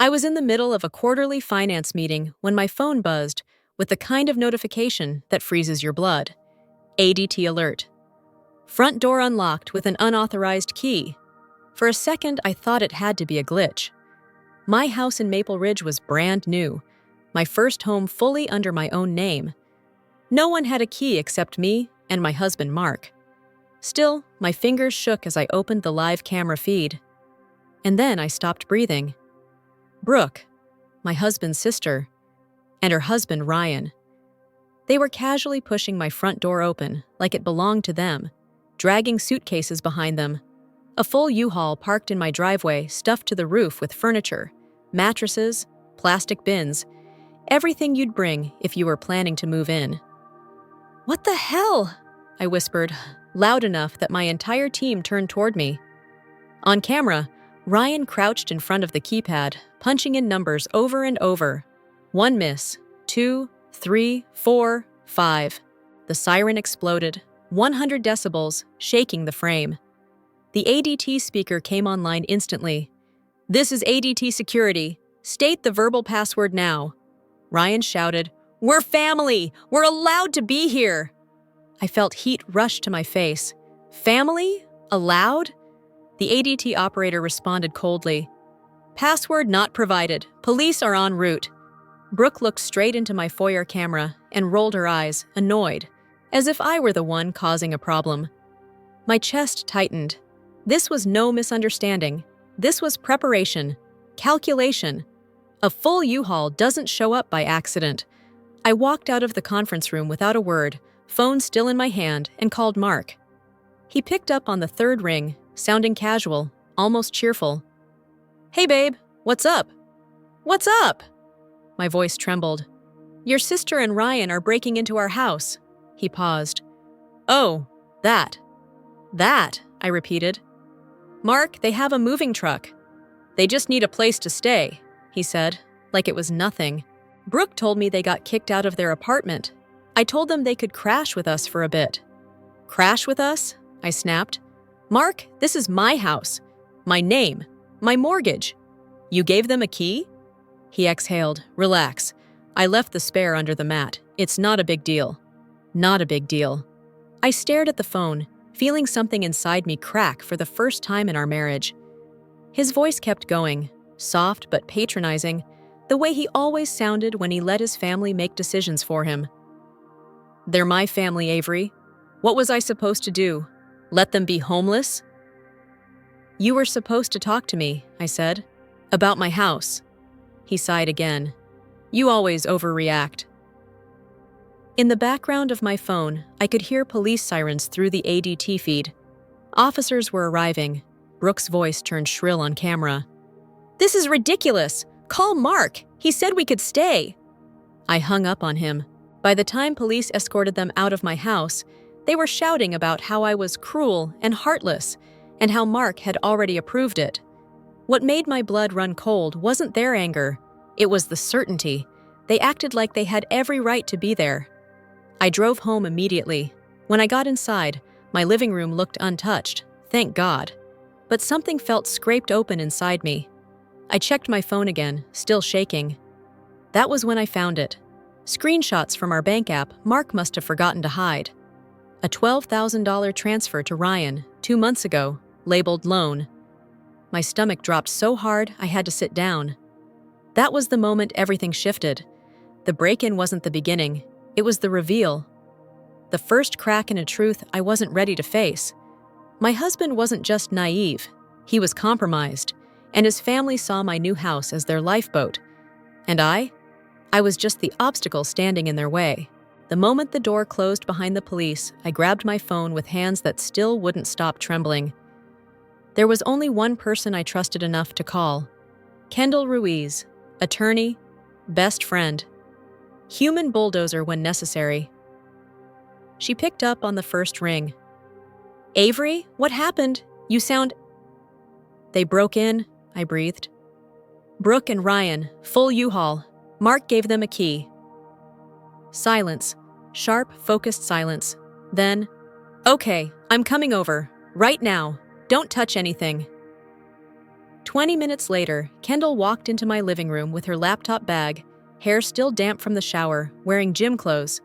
I was in the middle of a quarterly finance meeting when my phone buzzed with the kind of notification that freezes your blood. ADT alert. Front door unlocked with an unauthorized key. For a second, I thought it had to be a glitch. My house in Maple Ridge was brand new, my first home fully under my own name. No one had a key except me and my husband, Mark. Still, my fingers shook as I opened the live camera feed. And then I stopped breathing. Brooke, my husband's sister, and her husband, Ryan. They were casually pushing my front door open like it belonged to them, dragging suitcases behind them. A full U-Haul parked in my driveway, stuffed to the roof with furniture, mattresses, plastic bins, everything you'd bring if you were planning to move in. "What the hell?" I whispered, loud enough that my entire team turned toward me. On camera, Ryan crouched in front of the keypad, punching in numbers over and over. 1 miss, 2, 3, 4, 5. The siren exploded, 100 decibels, shaking the frame. The ADT speaker came online instantly. "This is ADT security. State the verbal password now." Ryan shouted, "We're family! We're allowed to be here!" I felt heat rush to my face. Family? Allowed? The ADT operator responded coldly. "Password not provided. Police are en route." Brooke looked straight into my foyer camera and rolled her eyes, annoyed, as if I were the one causing a problem. My chest tightened. This was no misunderstanding. This was preparation, calculation. A full U-Haul doesn't show up by accident. I walked out of the conference room without a word, phone still in my hand, and called Mark. He picked up on the third ring, sounding casual, almost cheerful. "Hey babe, what's up?" "What's up?" My voice trembled. "Your sister and Ryan are breaking into our house." He paused. "Oh, that." "That," I repeated. "Mark, they have a moving truck. They just need a place to stay," he said, like it was nothing. "Brooke told me they got kicked out of their apartment. I told them they could crash with us for a bit." "Crash with us?" I snapped. "Mark, this is my house. My name. My mortgage. You gave them a key?" He exhaled. "Relax. I left the spare under the mat. It's not a big deal." "Not a big deal." I stared at the phone, feeling something inside me crack for the first time in our marriage. His voice kept going, soft but patronizing, the way he always sounded when he let his family make decisions for him. "They're my family, Avery. What was I supposed to do? Let them be homeless?" "You were supposed to talk to me," I said, "about my house." He sighed again. "You always overreact." In the background of my phone, I could hear police sirens through the ADT feed. Officers were arriving. Brooke's voice turned shrill on camera. "This is ridiculous! Call Mark! He said we could stay!" I hung up on him. By the time police escorted them out of my house, they were shouting about how I was cruel and heartless, and how Mark had already approved it. What made my blood run cold wasn't their anger. It was the certainty. They acted like they had every right to be there. I drove home immediately. When I got inside, my living room looked untouched, thank God. But something felt scraped open inside me. I checked my phone again, still shaking. That was when I found it. Screenshots from our bank app Mark must have forgotten to hide. A $12,000 transfer to Ryan 2 months ago, labeled loan. My stomach dropped so hard I had to sit down. That was the moment everything shifted. The break-in wasn't the beginning. It was the reveal. The first crack in a truth I wasn't ready to face. My husband wasn't just naive. He was compromised, and his family saw my new house as their lifeboat. And I was just the obstacle standing in their way. The moment the door closed behind the police, I grabbed my phone with hands that still wouldn't stop trembling. There was only one person I trusted enough to call. Kendall Ruiz, attorney, best friend. Human bulldozer when necessary. She picked up on the first ring. "Avery, what happened? You sound—" "They broke in," I breathed. "Brooke and Ryan, full U-Haul. Mark gave them a key." Silence. Sharp, focused silence. Then, "Okay, I'm coming over. Right now. Don't touch anything." 20 minutes later, Kendall walked into my living room with her laptop bag, hair still damp from the shower, wearing gym clothes.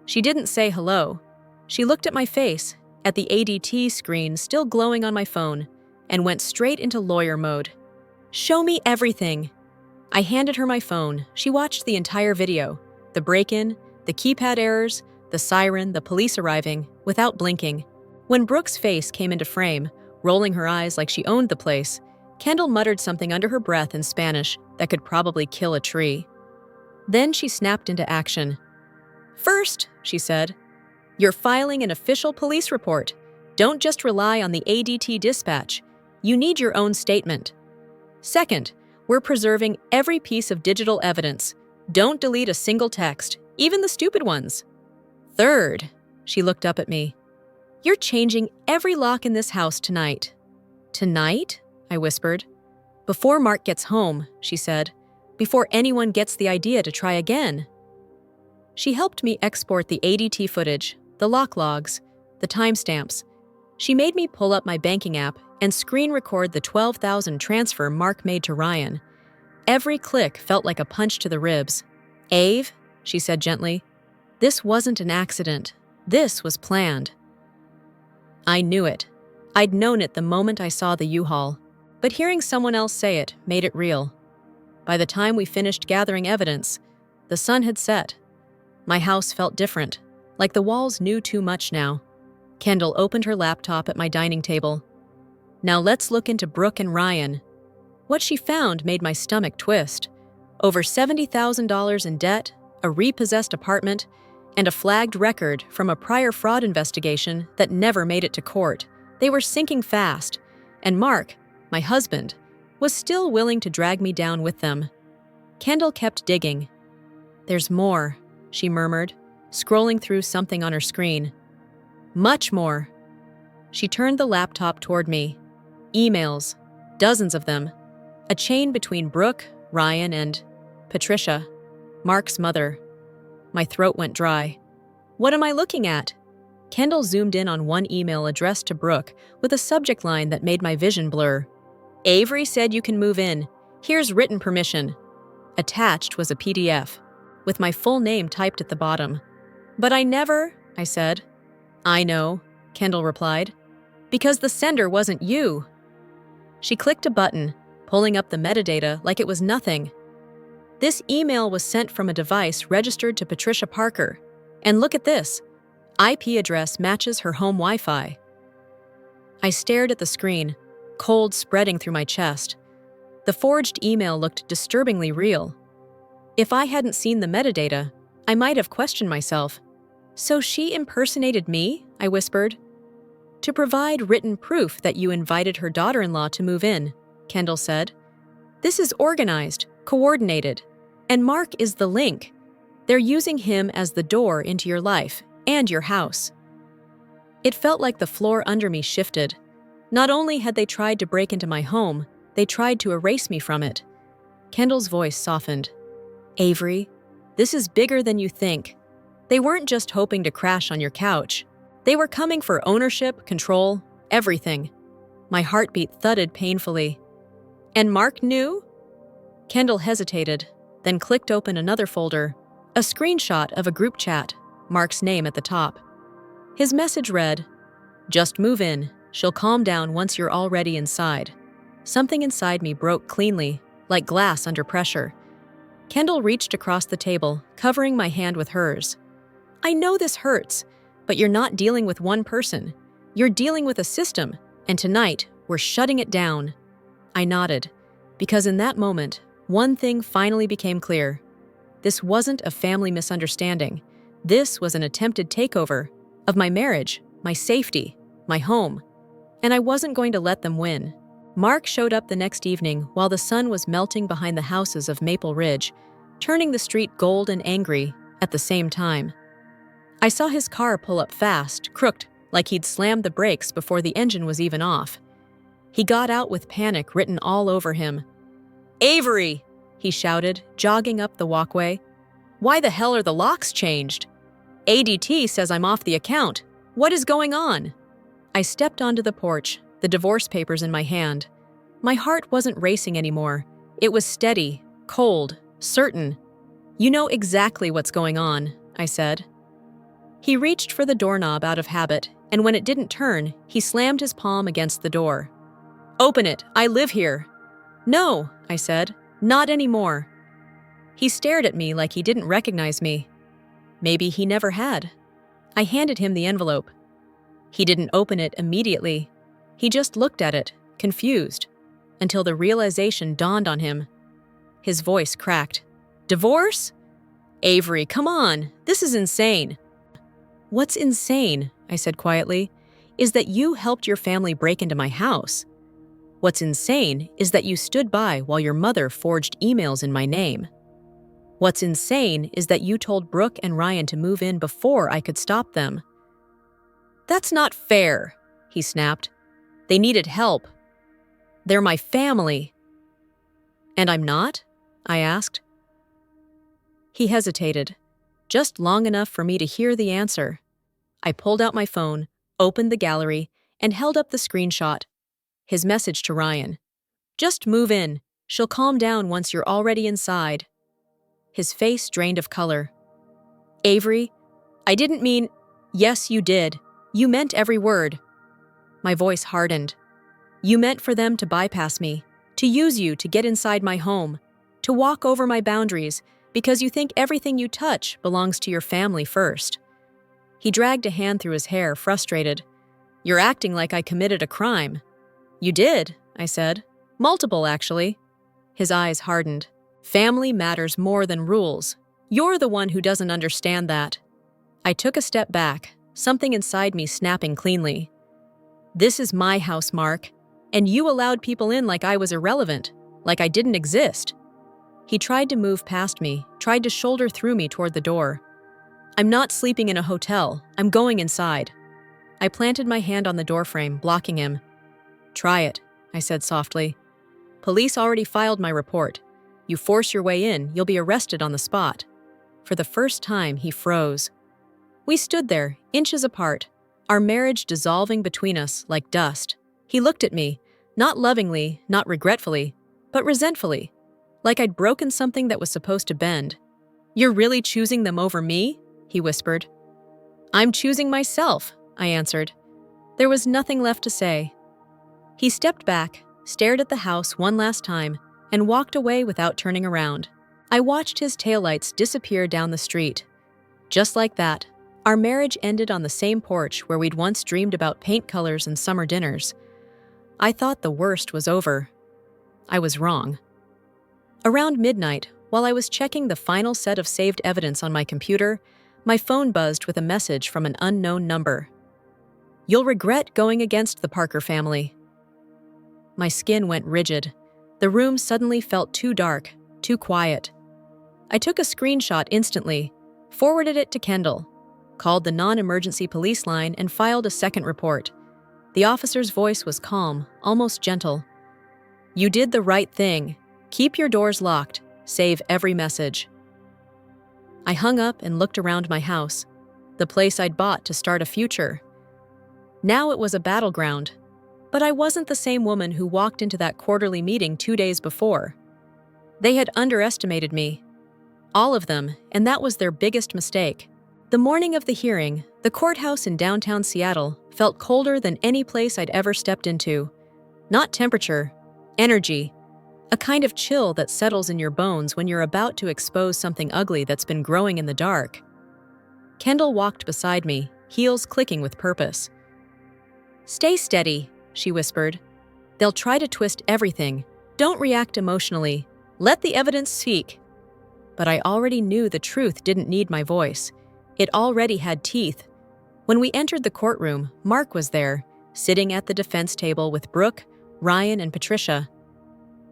She didn't say hello. She looked at my face, at the ADT screen still glowing on my phone, and went straight into lawyer mode. "Show me everything." I handed her my phone. She watched the entire video, the break-in, the keypad errors, the siren, the police arriving, without blinking. When Brooke's face came into frame, rolling her eyes like she owned the place, Kendall muttered something under her breath in Spanish that could probably kill a tree. Then she snapped into action. "First," she said, "you're filing an official police report. Don't just rely on the ADT dispatch. You need your own statement. Second, we're preserving every piece of digital evidence. Don't delete a single text, even the stupid ones. Third," she looked up at me, "you're changing every lock in this house tonight." "Tonight?" I whispered. "Before Mark gets home," she said. "Before anyone gets the idea to try again." She helped me export the ADT footage, the lock logs, the timestamps. She made me pull up my banking app and screen record the $12,000 transfer Mark made to Ryan. Every click felt like a punch to the ribs. "Ave," she said gently, "this wasn't an accident. This was planned." I knew it. I'd known it the moment I saw the U-Haul. But hearing someone else say it made it real. By the time we finished gathering evidence, the sun had set. My house felt different, like the walls knew too much now. Kendall opened her laptop at my dining table. "Now let's look into Brooke and Ryan." What she found made my stomach twist. Over $70,000 in debt, a repossessed apartment, and a flagged record from a prior fraud investigation that never made it to court. They were sinking fast, and Mark, my husband, was still willing to drag me down with them. Kendall kept digging. "There's more," she murmured, scrolling through something on her screen. "Much more." She turned the laptop toward me. Emails, dozens of them. A chain between Brooke, Ryan, and Patricia, Mark's mother. My throat went dry. "What am I looking at?" Kendall zoomed in on one email addressed to Brooke with a subject line that made my vision blur. "Avery said you can move in. Here's written permission." Attached was a PDF, with my full name typed at the bottom. "But I never," I said. "I know," Kendall replied, "because the sender wasn't you." She clicked a button, pulling up the metadata like it was nothing. "This email was sent from a device registered to Patricia Parker. And look at this. IP address matches her home Wi-Fi." I stared at the screen, cold spreading through my chest. The forged email looked disturbingly real. If I hadn't seen the metadata, I might have questioned myself. "So she impersonated me?" I whispered. "To provide written proof that you invited her daughter-in-law to move in," Kendall said. "This is organized, coordinated, and Mark is the link. They're using him as the door into your life and your house." It felt like the floor under me shifted. Not only had they tried to break into my home, they tried to erase me from it. Kendall's voice softened. "Avery, this is bigger than you think. They weren't just hoping to crash on your couch. They were coming for ownership, control, everything." My heartbeat thudded painfully. "And Mark knew?" Kendall hesitated, then clicked open another folder, a screenshot of a group chat, Mark's name at the top. His message read, "Just move in. She'll calm down once you're already inside." Something inside me broke cleanly, like glass under pressure. Kendall reached across the table, covering my hand with hers. "I know this hurts, but you're not dealing with one person. You're dealing with a system, and tonight, we're shutting it down." I nodded, because in that moment, one thing finally became clear. This wasn't a family misunderstanding. This was an attempted takeover of my marriage, my safety, my home. And I wasn't going to let them win. Mark showed up the next evening while the sun was melting behind the houses of Maple Ridge, turning the street gold and angry at the same time. I saw his car pull up fast, crooked, like he'd slammed the brakes before the engine was even off. He got out with panic written all over him. "Avery!" he shouted, jogging up the walkway. "Why the hell are the locks changed? ADT says I'm off the account. What is going on?" I stepped onto the porch, the divorce papers in my hand. My heart wasn't racing anymore. It was steady, cold, certain. "You know exactly what's going on," I said. He reached for the doorknob out of habit, and when it didn't turn, he slammed his palm against the door. "Open it, I live here." "No," I said, "not anymore." He stared at me like he didn't recognize me. Maybe he never had. I handed him the envelope. He didn't open it immediately. He just looked at it, confused, until the realization dawned on him. His voice cracked. "Divorce? Avery, come on, this is insane." "What's insane," I said quietly, "is that you helped your family break into my house. What's insane is that you stood by while your mother forged emails in my name. What's insane is that you told Brooke and Ryan to move in before I could stop them." "That's not fair," he snapped. "They needed help. They're my family." "And I'm not?" I asked. He hesitated, just long enough for me to hear the answer. I pulled out my phone, opened the gallery, and held up the screenshot. His message to Ryan. "Just move in. She'll calm down once you're already inside." His face drained of color. "Avery, I didn't mean—" "Yes, you did. You meant every word." My voice hardened. "You meant for them to bypass me, to use you to get inside my home, to walk over my boundaries because you think everything you touch belongs to your family first." He dragged a hand through his hair, frustrated. "You're acting like I committed a crime." "You did," I said. "Multiple, actually." His eyes hardened. "Family matters more than rules. You're the one who doesn't understand that." I took a step back, something inside me snapping cleanly. "This is my house, Mark, and you allowed people in like I was irrelevant, like I didn't exist." He tried to move past me, tried to shoulder through me toward the door. "I'm not sleeping in a hotel. I'm going inside." I planted my hand on the doorframe, blocking him. "Try it," I said softly. "Police already filed my report. You force your way in, you'll be arrested on the spot." For the first time, he froze. We stood there, inches apart, our marriage dissolving between us like dust. He looked at me, not lovingly, not regretfully, but resentfully, like I'd broken something that was supposed to bend. "You're really choosing them over me?" he whispered. "I'm choosing myself," I answered. There was nothing left to say. He stepped back, stared at the house one last time, and walked away without turning around. I watched his taillights disappear down the street. Just like that, our marriage ended on the same porch where we'd once dreamed about paint colors and summer dinners. I thought the worst was over. I was wrong. Around midnight, while I was checking the final set of saved evidence on my computer, my phone buzzed with a message from an unknown number. "You'll regret going against the Parker family." My skin went rigid. The room suddenly felt too dark, too quiet. I took a screenshot instantly, forwarded it to Kendall, called the non-emergency police line, and filed a second report. The officer's voice was calm, almost gentle. "You did the right thing. Keep your doors locked. Save every message." I hung up and looked around my house, the place I'd bought to start a future. Now it was a battleground, but I wasn't the same woman who walked into that quarterly meeting 2 days before. They had underestimated me. All of them, and that was their biggest mistake. The morning of the hearing, the courthouse in downtown Seattle felt colder than any place I'd ever stepped into. Not temperature, energy. A kind of chill that settles in your bones when you're about to expose something ugly that's been growing in the dark. Kendall walked beside me, heels clicking with purpose. "Stay steady," she whispered. "They'll try to twist everything. Don't react emotionally. Let the evidence speak." But I already knew the truth didn't need my voice. It already had teeth. When we entered the courtroom, Mark was there, sitting at the defense table with Brooke, Ryan, and Patricia.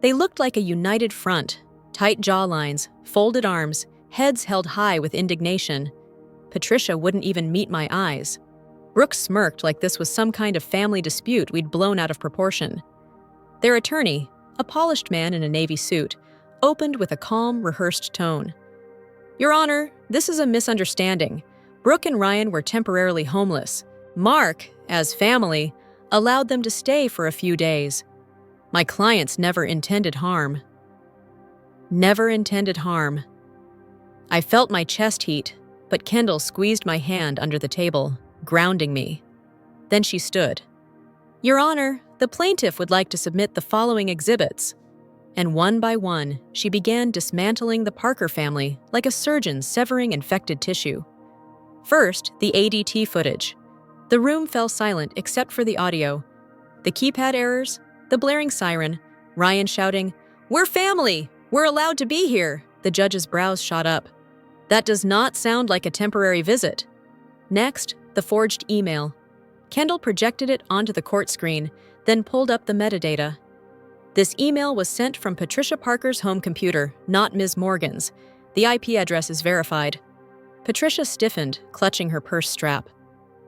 They looked like a united front, tight jawlines, folded arms, heads held high with indignation. Patricia wouldn't even meet my eyes. Brooke smirked like this was some kind of family dispute we'd blown out of proportion. Their attorney, a polished man in a navy suit, opened with a calm, rehearsed tone. "Your Honor, this is a misunderstanding. Brooke and Ryan were temporarily homeless. Mark, as family, allowed them to stay for a few days. My clients never intended harm. Never intended harm. I felt my chest heat, but Kendall squeezed my hand under the table, grounding me. Then she stood. Your Honor, the plaintiff would like to submit the following exhibits. And one by one, she began dismantling the Parker family like a surgeon severing infected tissue. First, the ADT footage. The room fell silent except for the audio. The keypad errors, the blaring siren, Ryan shouting, "We're family! We're allowed to be here!" The judge's brows shot up. That does not sound like a temporary visit. Next, the forged email. Kendall projected it onto the court screen, then pulled up the metadata. This email was sent from Patricia Parker's home computer, not Ms. Morgan's. The IP address is verified. Patricia stiffened, clutching her purse strap.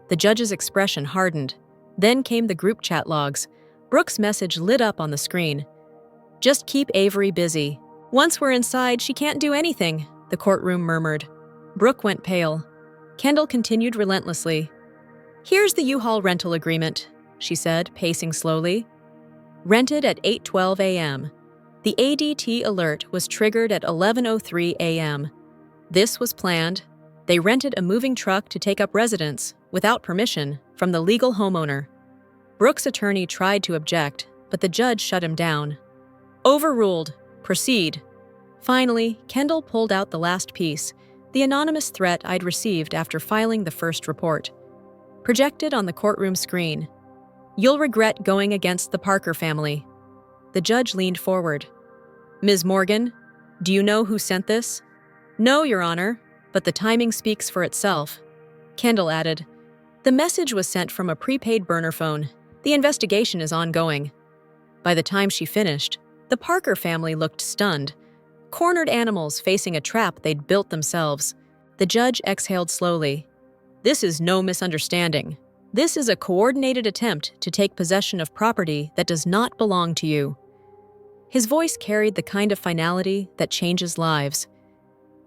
The judge's expression hardened. Then came the group chat logs. Brooke's message lit up on the screen. Just keep Avery busy. Once we're inside, she can't do anything, the courtroom murmured. Brooke went pale. Kendall continued relentlessly. Here's the U-Haul rental agreement, she said, pacing slowly. Rented at 8:12 a.m. The ADT alert was triggered at 11:03 a.m. This was planned. They rented a moving truck to take up residence, without permission, from the legal homeowner. Brooke's attorney tried to object, but the judge shut him down. Overruled. Proceed. Finally, Kendall pulled out the last piece, the anonymous threat I'd received after filing the first report. Projected on the courtroom screen. You'll regret going against the Parker family. The judge leaned forward. Ms. Morgan, do you know who sent this? No, Your Honor, but the timing speaks for itself. Kendall added, the message was sent from a prepaid burner phone. The investigation is ongoing. By the time she finished, the Parker family looked stunned. Cornered animals facing a trap they'd built themselves. The judge exhaled slowly. This is no misunderstanding. This is a coordinated attempt to take possession of property that does not belong to you. His voice carried the kind of finality that changes lives.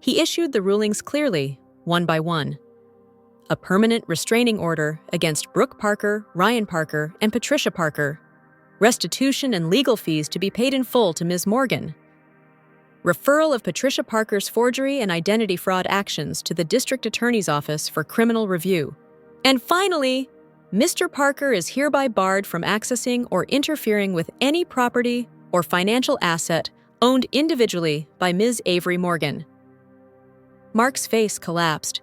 He issued the rulings clearly, one by one. A permanent restraining order against Brooke Parker, Ryan Parker, and Patricia Parker. Restitution and legal fees to be paid in full to Ms. Morgan. Referral of Patricia Parker's forgery and identity fraud actions to the District Attorney's Office for criminal review. And finally, Mr. Parker is hereby barred from accessing or interfering with any property or financial asset owned individually by Ms. Avery Morgan. Mark's face collapsed.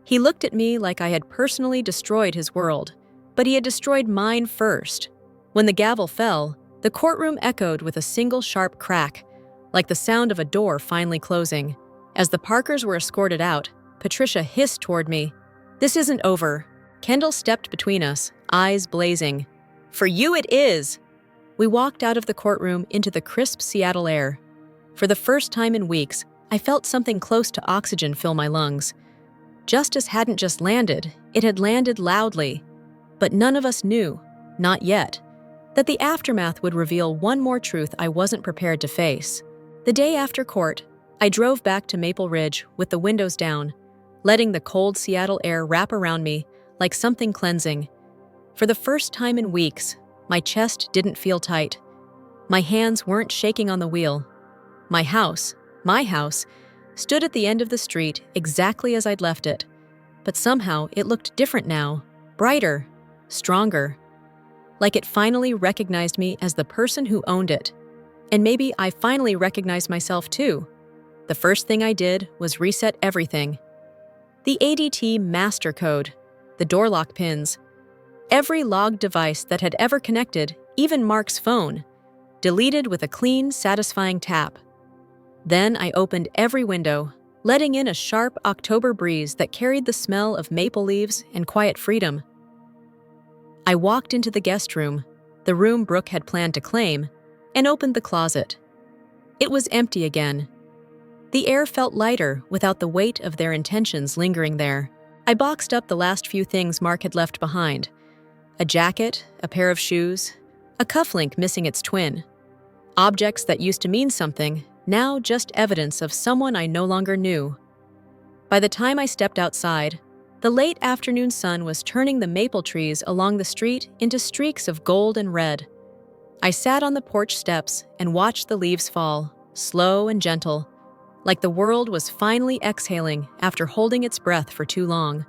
He looked at me like I had personally destroyed his world, but he had destroyed mine first. When the gavel fell, the courtroom echoed with a single sharp crack, like the sound of a door finally closing. As the Parkers were escorted out, Patricia hissed toward me. This isn't over. Kendall stepped between us, eyes blazing. For you it is! We walked out of the courtroom into the crisp Seattle air. For the first time in weeks, I felt something close to oxygen fill my lungs. Justice hadn't just landed, it had landed loudly. But none of us knew, not yet, that the aftermath would reveal one more truth I wasn't prepared to face. The day after court, I drove back to Maple Ridge with the windows down, letting the cold Seattle air wrap around me like something cleansing. For the first time in weeks, my chest didn't feel tight. My hands weren't shaking on the wheel. My house, stood at the end of the street exactly as I'd left it. But somehow it looked different now, brighter, stronger. Like it finally recognized me as the person who owned it. And maybe I finally recognized myself too. The first thing I did was reset everything. The ADT master code, the door lock pins, every logged device that had ever connected, even Mark's phone, deleted with a clean, satisfying tap. Then I opened every window, letting in a sharp October breeze that carried the smell of maple leaves and quiet freedom. I walked into the guest room, the room Brooke had planned to claim, and opened the closet. It was empty again. The air felt lighter without the weight of their intentions lingering there. I boxed up the last few things Mark had left behind. A jacket, a pair of shoes, a cufflink missing its twin. Objects that used to mean something, now just evidence of someone I no longer knew. By the time I stepped outside, the late afternoon sun was turning the maple trees along the street into streaks of gold and red. I sat on the porch steps and watched the leaves fall, slow and gentle, like the world was finally exhaling after holding its breath for too long.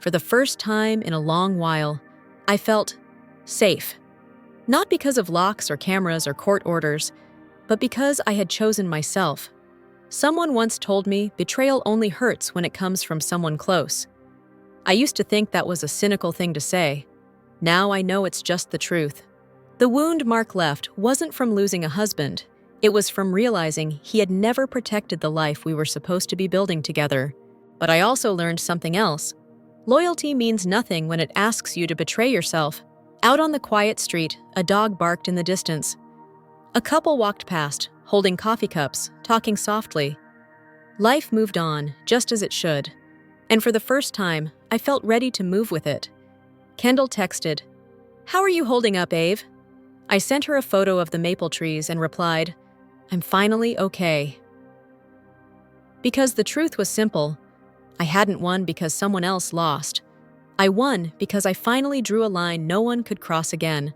For the first time in a long while, I felt safe. Not because of locks or cameras or court orders, but because I had chosen myself. Someone once told me betrayal only hurts when it comes from someone close. I used to think that was a cynical thing to say. Now I know it's just the truth. The wound Mark left wasn't from losing a husband. It was from realizing he had never protected the life we were supposed to be building together. But I also learned something else. Loyalty means nothing when it asks you to betray yourself. Out on the quiet street, a dog barked in the distance. A couple walked past, holding coffee cups, talking softly. Life moved on, just as it should. And for the first time, I felt ready to move with it. Kendall texted, "How are you holding up, Ave?" I sent her a photo of the maple trees and replied, "I'm finally okay." Because the truth was simple. I hadn't won because someone else lost. I won because I finally drew a line no one could cross again.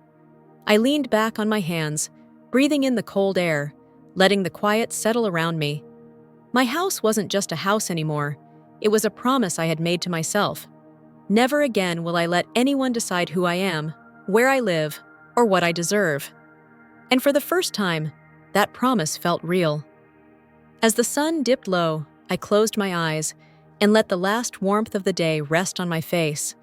I leaned back on my hands, breathing in the cold air, letting the quiet settle around me. My house wasn't just a house anymore. It was a promise I had made to myself. Never again will I let anyone decide who I am, where I live, or what I deserve. And for the first time, that promise felt real. As the sun dipped low, I closed my eyes and let the last warmth of the day rest on my face.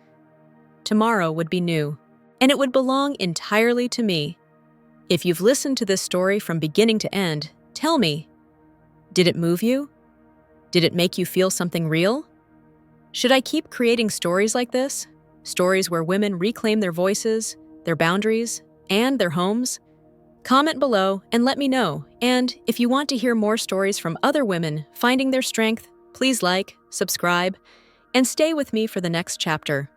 Tomorrow would be new, and it would belong entirely to me. If you've listened to this story from beginning to end, tell me, did it move you? Did it make you feel something real? Should I keep creating stories like this? Stories where women reclaim their voices, their boundaries, and their homes? Comment below and let me know. And if you want to hear more stories from other women finding their strength, please like, subscribe, and stay with me for the next chapter.